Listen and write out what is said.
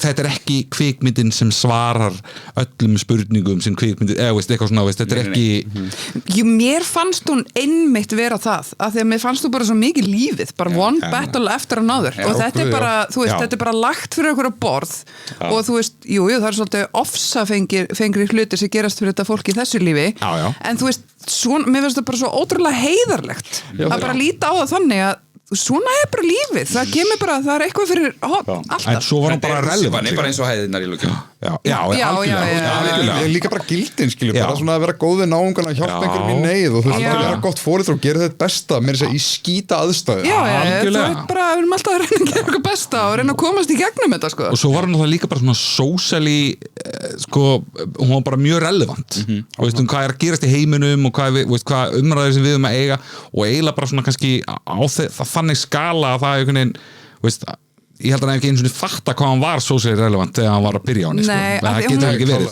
þetta ekki kvikmyndin sem svarar öllum spurningum sem kvikmyndin, eitthvað svona, þetta ekki mér fannst hún einmitt vera það, af því að mér fannst þú bara svo mikið lífið, bara one battle eftir another og þetta bara, þú veist, þetta bara lagt fyrir okkur á borð og þú veist, jú, það svolítið ofsafengri hlutir sem gerast fyrir þetta fólk í þessu lífi, en þú veist, mér finnst það bara svo ótrúlega heiðarlegt að bara líta á það þannig að svona bara lífið, það kemur bara það eitthvað fyrir alltaf en svo var hann bara relevant bara eins og hæðirnar í lukku ég líka bara gildin bara svona að vera góð við náungana hjálpa einhverjum í neyð og þú veist að vera gott fóreldri og gera þetta besta með þess að í skýta aðstæðu þú veit bara, við erum alltaf að reyna að gera eitthvað besta og reyna að komast í gegnum þetta sko. Og svo var hann það líka bara svona socially hún var bara mjög relevant og veist hvað að gerast í heiminum og hvað umræðir sem við að eiga og eiginlega bara svona kannski á þannig skala að það einhvern veginn, veist, ég held að hann ekki einu svona fatta hvað hann var socially relevant þegar hann var að byrja á henni, það getur ekki verið